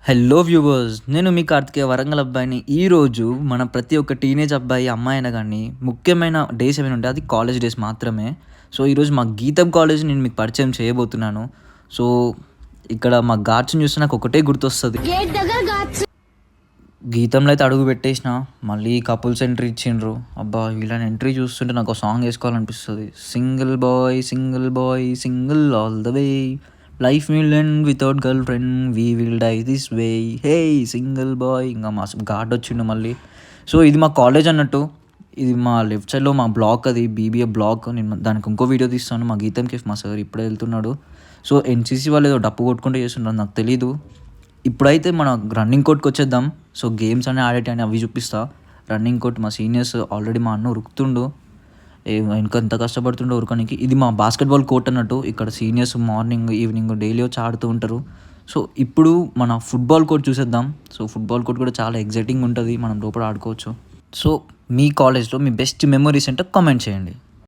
Hello viewers, నేను మీ కార్తికేయ వరంగల్ అబ్బాయిని. ఈరోజు మన ప్రతి ఒక్క టీనేజ్ అబ్బాయి, అమ్మాయి అయినా కానీ ముఖ్యమైన డేస్ ఏమైనా ఉంటే అది కాలేజ్ డేస్ మాత్రమే. సో, ఈరోజు మా గీతం కాలేజ్ నేను మీకు పరిచయం చేయబోతున్నాను. సో, ఇక్కడ మా గాడ్స్‌ని చూస్తే నాకు ఒకటే గుర్తొస్తది. గీతంలో అయితే అడుగు పెట్టేసిన, మళ్ళీ కపుల్స్ ఎంట్రీ ఇచ్చిండ్రు. అబ్బా! వీళ్ళని ఎంట్రీ చూస్తుంటే నాకు ఒక సాంగ్ ఏసుకోవాలనిపిస్తది. Single boy single all the way. Life will end without girl friend we will die this way. Hey single boy. ఇంకా మా గాడ్ వచ్చిండు మళ్ళీ. సో, ఇది మా కాలేజ్ అన్నట్టు. ఇది మా లెఫ్ట్ సైడ్‌లో మా బ్లాక్, అది బీబీఏ బ్లాక్. నేను దానికి ఇంకో వీడియో తీస్తాను. మా గీతం కేఫ్ మా సార్ ఇప్పుడే వెళ్తున్నాడు. సో, ఎన్‌సీసీ వాళ్ళు ఏదో డప్పు కొట్టుకుంటూ చేస్తున్నారు, నాకు తెలీదు. ఇప్పుడైతే మన రన్నింగ్ కోర్ట్‌కి వచ్చేద్దాం. సో, గేమ్స్ అన్నీ ఆడేటివి అవి చూపిస్తా. రన్నింగ్ కోర్ట్ మా సీనియర్స్ ఆల్రెడీ మా అన్న ఉరుకుతుండు. ఇంకా ఎంత కష్టపడుతుండో ఉరకనికి. ఇది మా బాస్కెట్బాల్ కోర్ట్ అన్నట్టు. ఇక్కడ సీనియర్స్ మార్నింగ్, ఈవినింగ్ డైలీ వచ్చి ఆడుతూ ఉంటారు. సో, ఇప్పుడు మన ఫుట్బాల్ కోర్ట్ చూసేద్దాం. సో, ఫుట్బాల్ కోర్ట్ కూడా చాలా ఎగ్జైటింగ్ ఉంటుంది. మనం లోపల ఆడుకోవచ్చు. సో, మీ కాలేజ్‌లో మీ బెస్ట్ మెమరీస్ ఏంటో కామెంట్ చేయండి.